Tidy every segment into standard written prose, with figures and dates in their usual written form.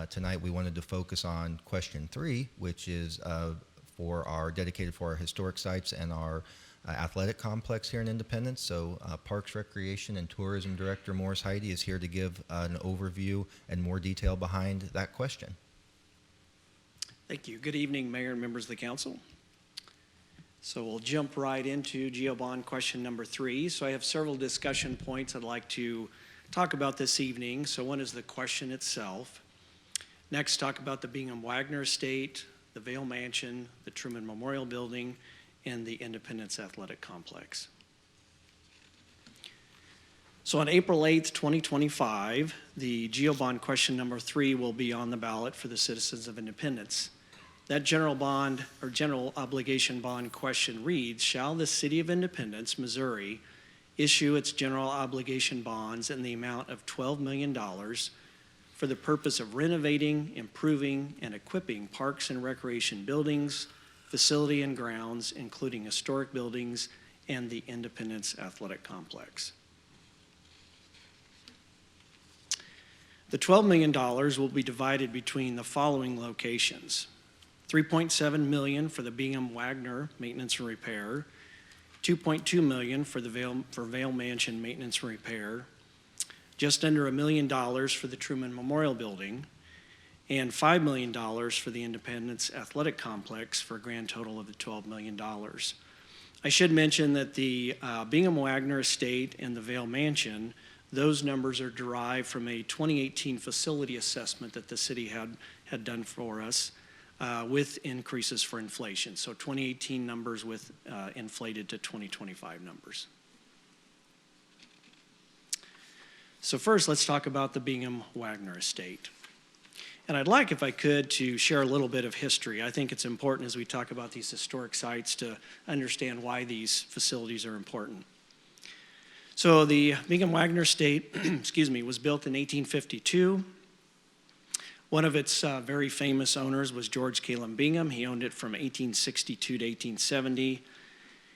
Tonight we wanted to focus on question 3, which is dedicated for our historic sites and our athletic complex here in Independence. So Parks, Recreation, and Tourism Director Morris Heide is here to give an overview and more detail behind that question. Thank you. Good evening, Mayor and members of the council. So we'll jump right into IndeGO Bond question number 3. So I have several discussion points I'd like to talk about this evening. So one is the question itself. Next, talk about the Bingham Wagner Estate, the Vail Mansion, the Truman Memorial Building, and the Independence Athletic Complex. So on April 8th, 2025, the IndeGO Bond question number 3 will be on the ballot for the citizens of Independence. That general bond or general obligation bond question reads, shall the City of Independence, Missouri, issue its general obligation bonds in the amount of $12 million for the purpose of renovating, improving, and equipping parks and recreation buildings, facility and grounds, including historic buildings and the Independence Athletic Complex? The $12 million will be divided between the following locations: $3.7 million for the Bingham Wagner maintenance and repair, $2.2 million for the Vail Mansion maintenance and repair, just under $1 million for the Truman Memorial Building, and $5 million for the Independence Athletic Complex, for a grand total of the $12 million. I should mention that the Bingham Wagner Estate and the Vail Mansion, those numbers are derived from a 2018 facility assessment that the city had done for us, with increases for inflation. So 2018 numbers with inflated to 2025 numbers. So first, let's talk about the Bingham Wagner Estate. And I'd like, if I could, to share a little bit of history. I think it's important as we talk about these historic sites to understand why these facilities are important. So the Bingham Wagner Estate, was built in 1852. One of its very famous owners was George Caleb Bingham. He owned it from 1862 to 1870.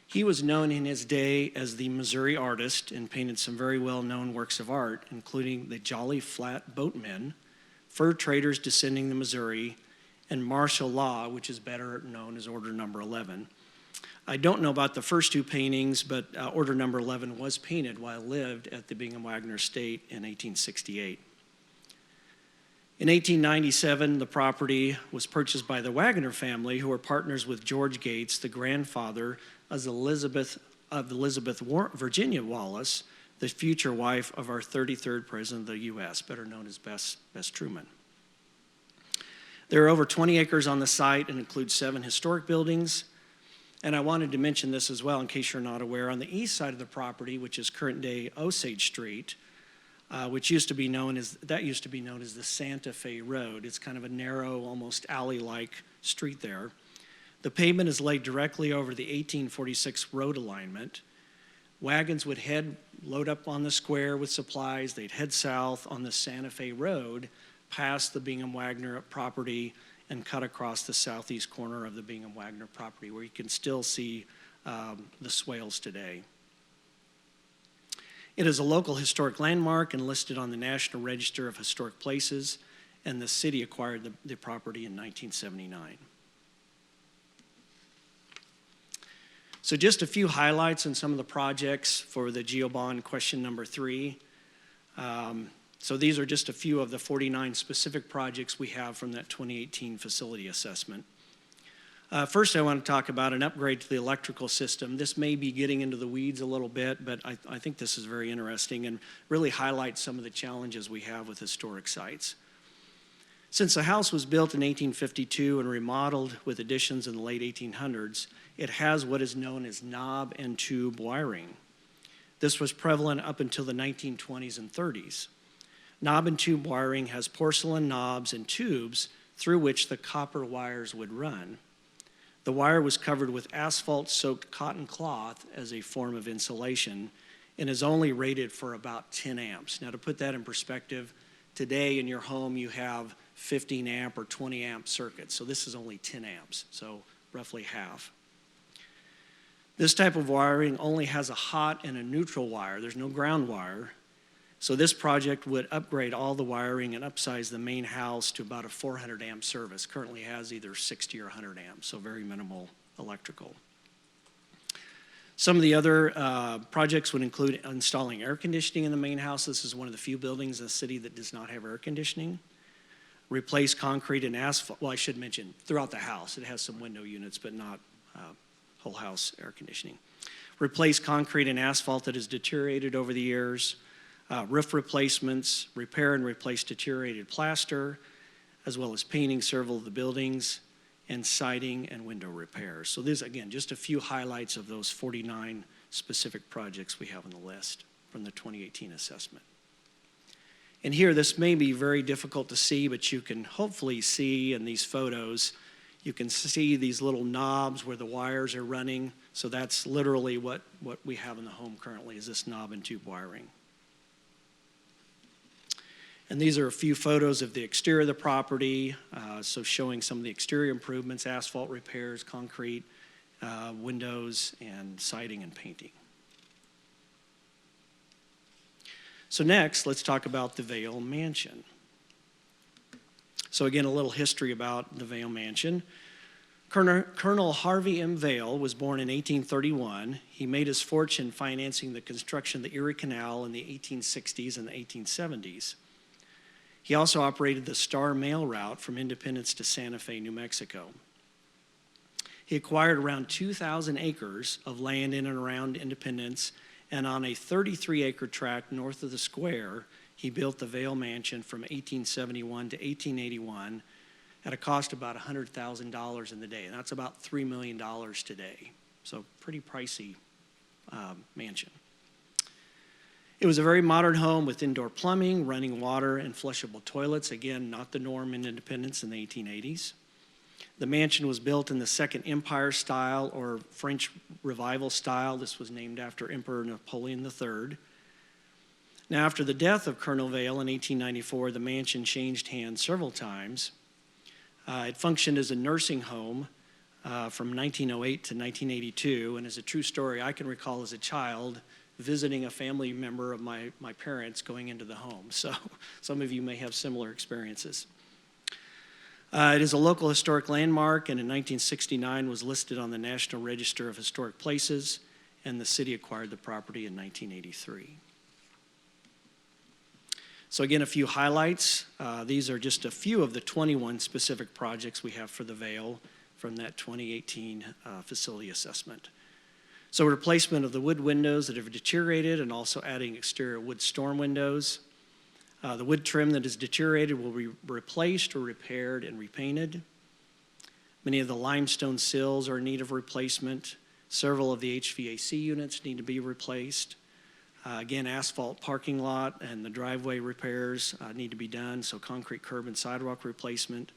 He was known in his day as the Missouri artist and painted some very well-known works of art, including the Jolly Flat Boatmen, Fur Traders Descending the Missouri, and Martial Law, which is better known as Order Number 11. I don't know about the first two paintings, but Order Number 11 was painted while I lived at the Bingham Wagner Estate in 1868. In 1897, the property was purchased by the Wagner family, who were partners with George Gates, the grandfather of Elizabeth Virginia Wallace, the future wife of our 33rd President of the U.S., better known as Bess Truman. There are over 20 acres on the site and includes 7 historic buildings. And I wanted to mention this as well, in case you're not aware. On the east side of the property, which is current-day Osage Street, which used to be known as the Santa Fe Road. It's kind of a narrow, almost alley-like street there. The pavement is laid directly over the 1846 road alignment. Wagons would load up on the square with supplies. They'd head south on the Santa Fe Road, past the Bingham Wagner property, and cut across the southeast corner of the Bingham Wagner property, where you can still see the swales today. It is a local historic landmark and listed on the National Register of Historic Places, and the city acquired the property in 1979. So just a few highlights on some of the projects for the IndeGO Bond question number 3. So these are just a few of the 49 specific projects we have from that 2018 facility assessment. First, I want to talk about an upgrade to the electrical system. This may be getting into the weeds a little bit, but I think this is very interesting and really highlights some of the challenges we have with historic sites. Since the house was built in 1852 and remodeled with additions in the late 1800s, it has what is known as knob and tube wiring. This was prevalent up until the 1920s and 30s. Knob and tube wiring has porcelain knobs and tubes through which the copper wires would run. The wire was covered with asphalt-soaked cotton cloth as a form of insulation and is only rated for about 10 amps. Now, to put that in perspective, today in your home you have 15 amp or 20 amp circuits, so this is only 10 amps, so roughly half. This type of wiring only has a hot and a neutral wire. There's no ground wire. So this project would upgrade all the wiring and upsize the main house to about a 400 amp service. Currently has either 60 or 100 amps, so very minimal electrical. Some of the other projects would include installing air conditioning in the main house. This is one of the few buildings in the city that does not have air conditioning. Replace concrete and asphalt. Well, I should mention, throughout the house. It has some window units, but not whole house air conditioning. Replace concrete and asphalt that has deteriorated over the years. Roof replacements, repair and replace deteriorated plaster, as well as painting several of the buildings, and siding and window repairs. So this, again, just a few highlights of those 49 specific projects we have on the list from the 2018 assessment. And here, this may be very difficult to see, but you can hopefully see in these photos, you can see these little knobs where the wires are running. So that's literally what we have in the home currently, is this knob and tube wiring. And these are a few photos of the exterior of the property, so showing some of the exterior improvements, asphalt repairs, concrete, windows, and siding and painting. So next, let's talk about the Vail Mansion. So again, a little history about the Vail Mansion. Colonel Harvey M. Vail was born in 1831. He made his fortune financing the construction of the Erie Canal in the 1860s and the 1870s. He also operated the Star Mail route from Independence to Santa Fe, New Mexico. He acquired around 2,000 acres of land in and around Independence, and on a 33-acre tract north of the square, he built the Vail Mansion from 1871 to 1881 at a cost of about $100,000 in the day, and that's about $3 million today. So pretty pricey mansion. It was a very modern home with indoor plumbing, running water, and flushable toilets. Again, not the norm in Independence in the 1880s. The mansion was built in the Second Empire style or French Revival style. This was named after Emperor Napoleon III. Now, after the death of Colonel Vail in 1894, the mansion changed hands several times. It functioned as a nursing home from 1908 to 1982, and as a true story, I can recall as a child visiting a family member of my parents going into the home. So some of you may have similar experiences. It is a local historic landmark, and in 1969 was listed on the National Register of Historic Places, and the city acquired the property in 1983. So again, a few highlights. These are just a few of the 21 specific projects we have for the Vail from that 2018 facility assessment. So replacement of the wood windows that have deteriorated and also adding exterior wood storm windows. The wood trim that is deteriorated will be replaced or repaired and repainted. Many of the limestone sills are in need of replacement. Several of the HVAC units need to be replaced. Again, asphalt parking lot and the driveway repairs need to be done, so concrete curb and sidewalk replacement,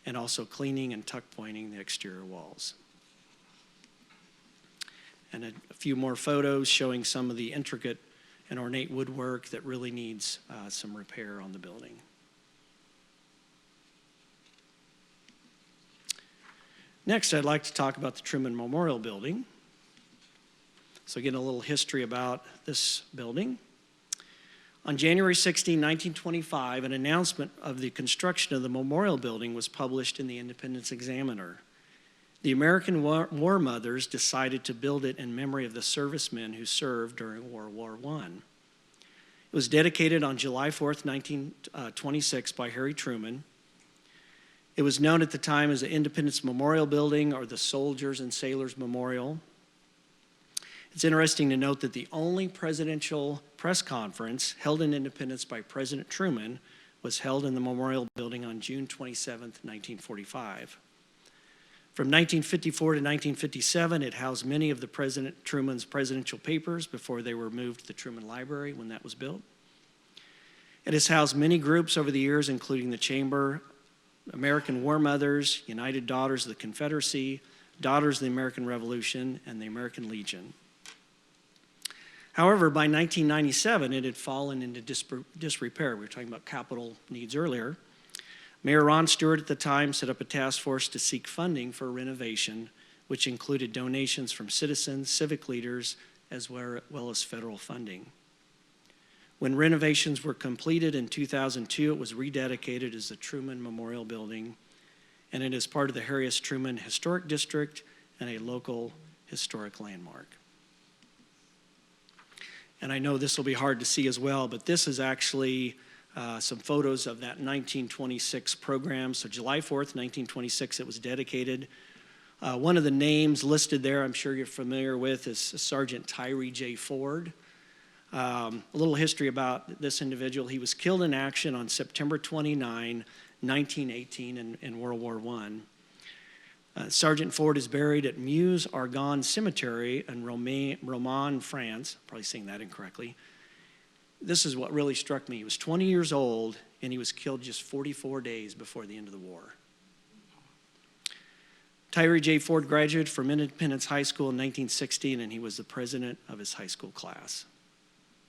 and also cleaning and tuck pointing the exterior walls. And a few more photos showing some of the intricate and ornate woodwork that really needs some repair on the building. Next, I'd like to talk about the Truman Memorial Building. So again, a little history about this building. On January 16, 1925, an announcement of the construction of the Memorial Building was published in the Independence Examiner. The American War Mothers decided to build it in memory of the servicemen who served during World War I. It was dedicated on July 4th, 1926 by Harry Truman. It was known at the time as the Independence Memorial Building or the Soldiers and Sailors Memorial. It's interesting to note that the only presidential press conference held in Independence by President Truman was held in the Memorial Building on June 27, 1945. From 1954 to 1957, it housed many of the President Truman's presidential papers before they were moved to the Truman Library when that was built. It has housed many groups over the years, including the Chamber, American War Mothers, United Daughters of the Confederacy, Daughters of the American Revolution, and the American Legion. However, by 1997, it had fallen into disrepair. We were talking about capital needs earlier. Mayor Ron Stewart at the time set up a task force to seek funding for renovation, which included donations from citizens, civic leaders, as well as federal funding. When renovations were completed in 2002, it was rededicated as the Truman Memorial Building, and it is part of the Harry S. Truman Historic District and a local historic landmark. And I know this will be hard to see as well, but this is actually some photos of that 1926 program. So July 4th, 1926, it was dedicated. One of the names listed there, I'm sure you're familiar with, is Sergeant Tyree J. Ford. A little history about this individual. He was killed in action on September 29, 1918 in World War I. Sergeant Ford is buried at Meuse-Argonne Cemetery in Romans, France. I'm probably saying that incorrectly. This is what really struck me. He was 20 years old, and he was killed just 44 days before the end of the war. Tyree J. Ford graduated from Independence High School in 1916, and he was the president of his high school class.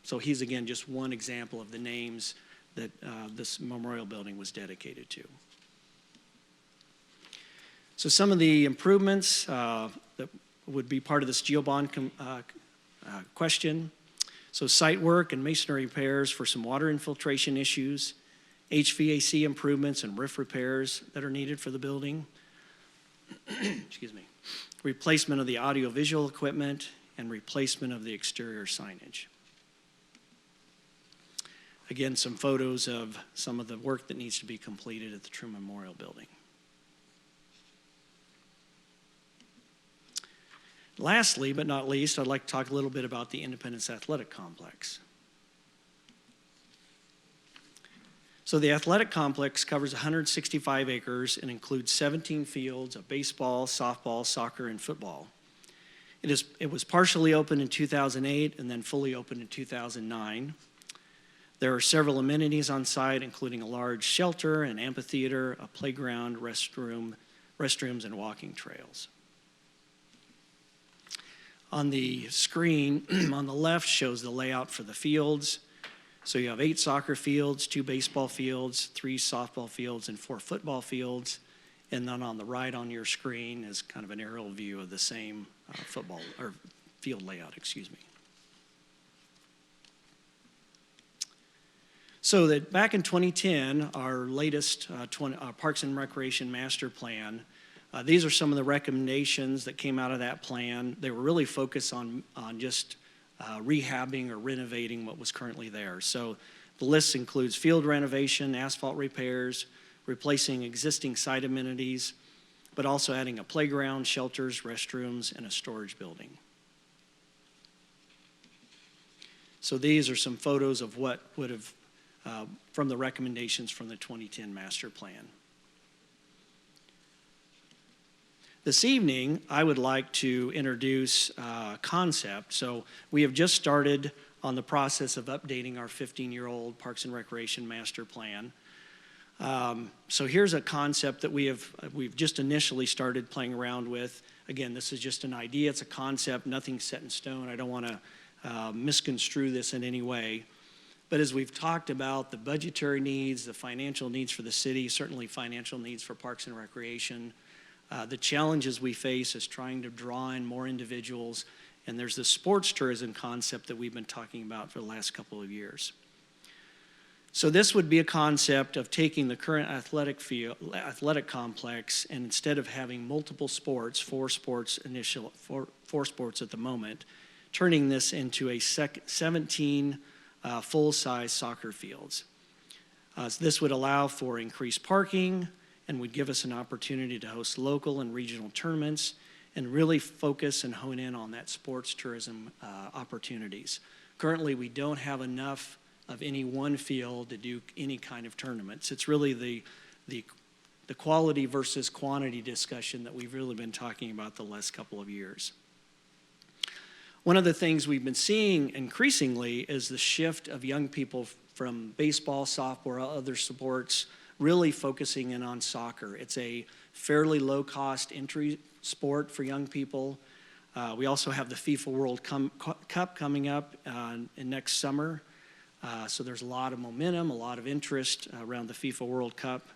So he's, again, just one example of the names that this memorial building was dedicated to. So some of the improvements that would be part of this GEO Bond question. So site work and masonry repairs for some water infiltration issues, HVAC improvements and roof repairs that are needed for the building. Excuse me. Replacement of the audiovisual equipment and replacement of the exterior signage. Again, some photos of some of the work that needs to be completed at the Truman Memorial Building. Lastly, but not least, I'd like to talk a little bit about the Independence Athletic Complex. So the athletic complex covers 165 acres and includes 17 fields of baseball, softball, soccer, and football. It was partially opened in 2008 and then fully opened in 2009. There are several amenities on site, including a large shelter, an amphitheater, a playground, restrooms, and walking trails. On the screen on the left shows the layout for the fields. So you have 8 soccer fields, 2 baseball fields, 3 softball fields, and 4 football fields. And then on the right on your screen is kind of an aerial view of the same football or field layout, excuse me. So that back in 2010, our latest Parks and Recreation Master Plan, these are some of the recommendations that came out of that plan. They were really focused on just rehabbing or renovating what was currently there. So the list includes field renovation, asphalt repairs, replacing existing site amenities, but also adding a playground, shelters, restrooms, and a storage building. So these are some photos of what would have from the recommendations from the 2010 master plan. This evening, I would like to introduce a concept. So we have just started on the process of updating our 15-year-old Parks and Recreation Master Plan. So here's a concept that we've just initially started playing around with. Again, this is just an idea. It's a concept, nothing set in stone. I don't want to misconstrue this in any way. But as we've talked about the budgetary needs, the financial needs for the city, certainly financial needs for Parks and Recreation, the challenges we face is trying to draw in more individuals, and there's the sports tourism concept that we've been talking about for the last couple of years. So this would be a concept of taking the current athletic complex, and instead of having multiple sports, four sports at the moment, turning this into a 17 full-size soccer fields. So this would allow for increased parking and would give us an opportunity to host local and regional tournaments and really focus and hone in on that sports tourism opportunities. Currently, we don't have enough of any one field to do any kind of tournaments. It's really the quality versus quantity discussion that we've really been talking about the last couple of years. One of the things we've been seeing increasingly is the shift of young people from baseball, softball, or other sports, really focusing in on soccer. It's a fairly low-cost entry sport for young people. We also have the FIFA World Cup coming up in next summer. So there's a lot of momentum, a lot of interest around the FIFA World Cup.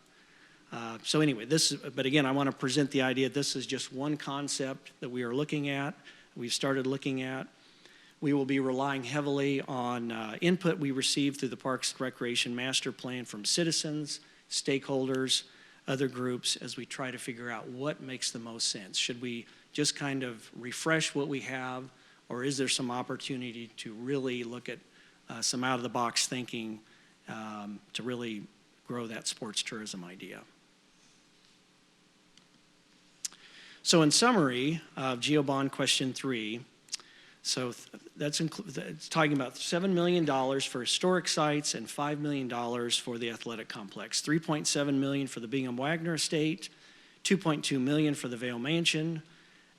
So anyway, but again, I want to present the idea this is just one concept that we are looking at, we've started looking at. We will be relying heavily on input we received through the Parks and Recreation Master Plan from citizens, stakeholders, other groups, as we try to figure out what makes the most sense. Should we just kind of refresh what we have, or is there some opportunity to really look at some out-of-the-box thinking to really grow that sports tourism idea? So in summary of IndeGO Bond question 3, so it's talking about $7 million for historic sites and $5 million for the athletic complex. $3.7 million for the Bingham Wagner Estate, $2.2 million for the Vail Mansion,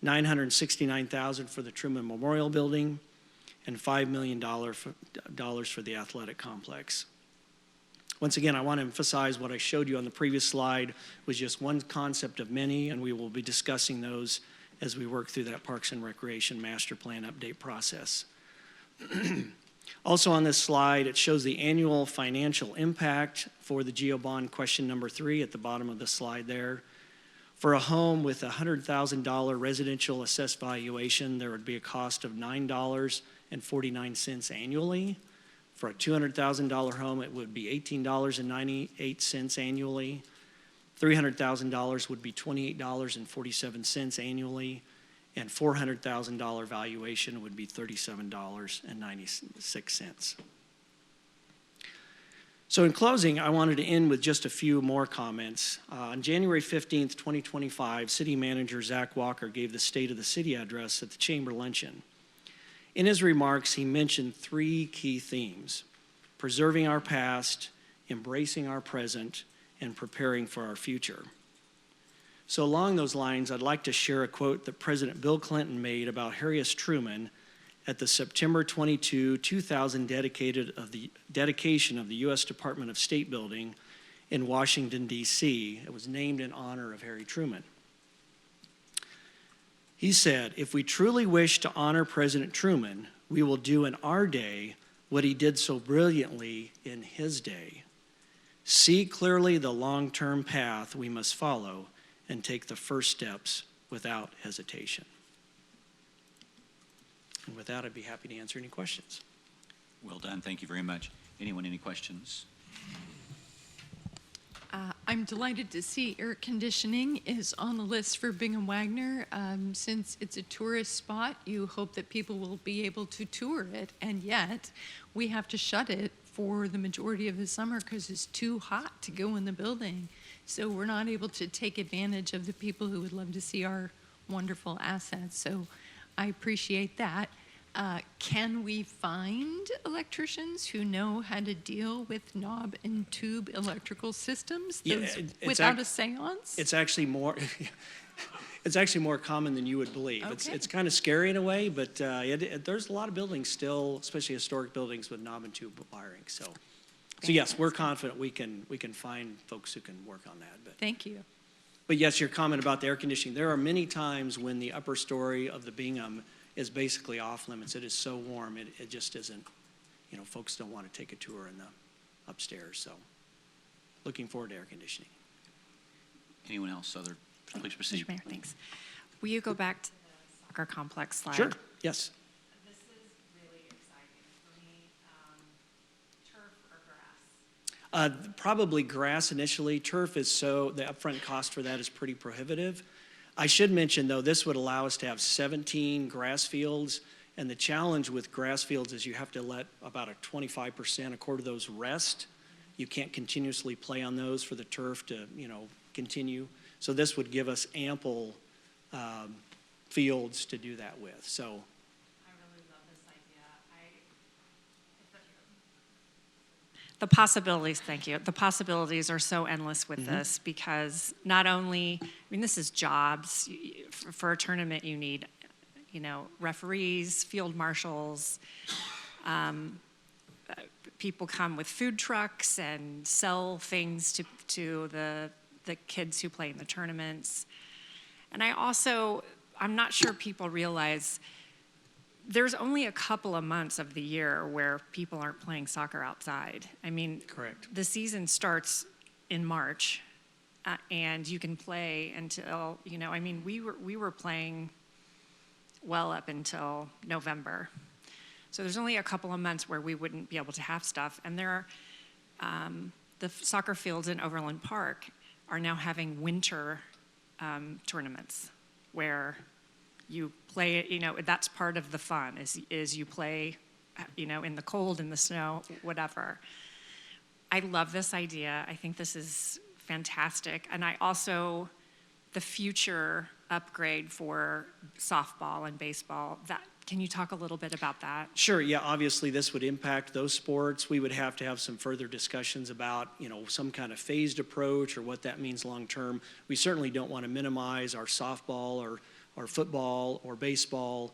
$969,000 for the Truman Memorial Building, and $5 million for the athletic complex. Once again, I want to emphasize what I showed you on the previous slide was just one concept of many, and we will be discussing those as we work through that Parks and Recreation Master Plan update process. Also on this slide, it shows the annual financial impact for the IndeGO Bond question number 3 at the bottom of the slide there. For a home with a $100,000 residential assessed valuation, there would be a cost of $9.49 annually. For a $200,000 home, it would be $18.98 annually. $300,000 would be $28.47 annually, and $400,000 valuation would be $37.96. So in closing, I wanted to end with just a few more comments. On January 15th, 2025, City Manager Zach Walker gave the State of the City address at the Chamber Luncheon. In his remarks, he mentioned 3 key themes: preserving our past, embracing our present, and preparing for our future. So along those lines, I'd like to share a quote that President Bill Clinton made about Harry S. Truman at the September 22, 2000 dedication of the U.S. Department of State building in Washington, D.C. It was named in honor of Harry Truman. He said, "If we truly wish to honor President Truman, we will do in our day what he did so brilliantly in his day. See clearly the long-term path we must follow and take the first steps without hesitation." And with that, I'd be happy to answer any questions. Well done. Thank you very much. Anyone, any questions? I'm delighted to see air conditioning is on the list for Bingham Wagner. Since it's a tourist spot, you hope that people will be able to tour it, and yet we have to shut it for the majority of the summer because it's too hot to go in the building. So we're not able to take advantage of the people who would love to see our wonderful assets. So I appreciate that. Can we find electricians who know how to deal with knob and tube electrical systems without a seance? It's actually more common than you would believe. Okay. It's kind of scary in a way, but there's a lot of buildings still, especially historic buildings, with knob and tube wiring. So yes, we're confident we can find folks who can work on that. Thank you. But yes, your comment about the air conditioning, there are many times when the upper story of the Bingham is basically off limits. It is so warm, it just isn't, folks don't want to take a tour in the upstairs. So looking forward to air conditioning. Anyone else? Please proceed. Mr. Mayor, thanks. Will you go back to the soccer complex slide? Sure, yes. This is really exciting for me. Turf or grass? Probably grass initially. Turf is the upfront cost for that is pretty prohibitive. I should mention, though, this would allow us to have 17 grass fields, and the challenge with grass fields is you have to let about a 25%, a quarter of those rest. You can't continuously play on those for the turf to, continue. So this would give us ample fields to do that with. So I really love this idea. The possibilities, thank you. The possibilities are so endless with this because not only, this is jobs. For a tournament, you need, referees, field marshals. People come with food trucks and sell things to the kids who play in the tournaments. And I'm not sure people realize there's only a couple of months of the year where people aren't playing soccer outside. correct. The season starts in March, and you can play until, we were playing well up until November. So there's only a couple of months where we wouldn't be able to have stuff. And there are, the soccer fields in Overland Park are now having winter tournaments where you play, that's part of the fun is you play, in the cold, in the snow, whatever. I love this idea. I think this is fantastic. And I also, the future upgrade for softball and baseball, can you talk a little bit about that? Sure, yeah, obviously this would impact those sports. We would have to have some further discussions about, some kind of phased approach or what that means long-term. We certainly don't want to minimize our softball or football or baseball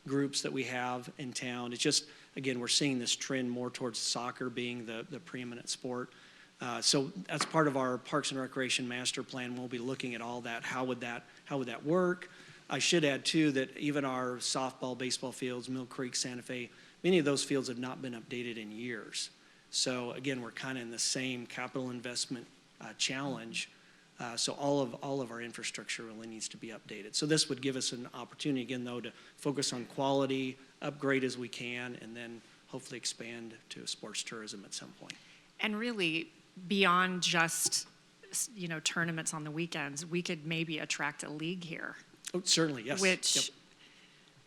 groups that we have in town. It's just, again, we're seeing this trend more towards soccer being the preeminent sport. So that's part of our Parks and Recreation Master Plan. We'll be looking at all that. How would that work? I should add, too, that even our softball, baseball fields, Mill Creek, Santa Fe, many of those fields have not been updated in years. So, again, we're kind of in the same capital investment challenge. So all of our infrastructure really needs to be updated. So this would give us an opportunity, again, though, to focus on quality, upgrade as we can, and then hopefully expand to sports tourism at some point. And really, beyond just, tournaments on the weekends, we could maybe attract a league here. Oh, certainly, yes. Which,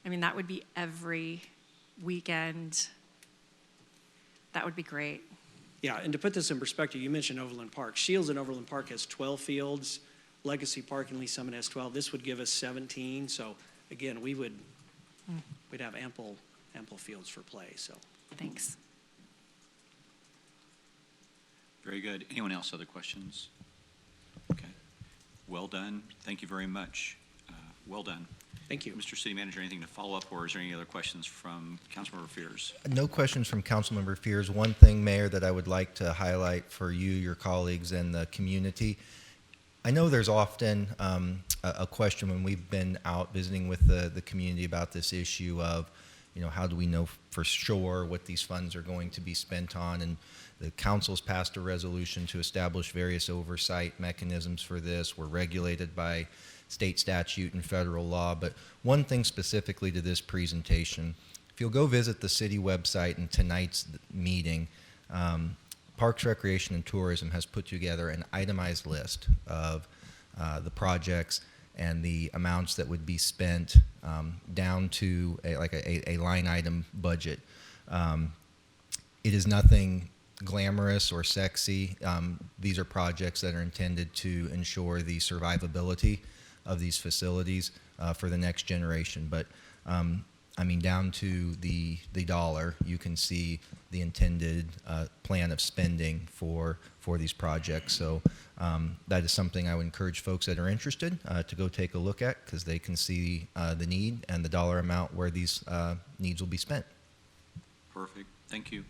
Yep. That would be every weekend. That would be great. Yeah, and to put this in perspective, you mentioned Overland Park. Shields in Overland Park has 12 fields. Legacy Park in Lee Summit has 12. This would give us 17. So, again, we'd have ample fields for play. So, Thanks. Very good. Anyone else, other questions? Okay. Well done. Thank you very much. Well done. thank you. Mr. City Manager, anything to follow up, or is there any other questions from Councilmember Fears? No questions from Councilmember Fears. One thing, Mayor, that I would like to highlight for you, your colleagues, and the community. I know there's often a question when we've been out visiting with the community about this issue of, how do we know for sure what these funds are going to be spent on? And the council's passed a resolution to establish various oversight mechanisms for this. We're regulated by state statute and federal law. But one thing specifically to this presentation, if you'll go visit the city website in tonight's meeting, Parks, Recreation, and Tourism has put together an itemized list of the projects and the amounts that would be spent down to a line item budget. It is nothing glamorous or sexy. These are projects that are intended to ensure the survivability of these facilities for the next generation. But down to the dollar, you can see the intended plan of spending for these projects. So that is something I would encourage folks that are interested to go take a look at, because they can see the need and the dollar amount where these needs will be spent. Perfect. Thank you.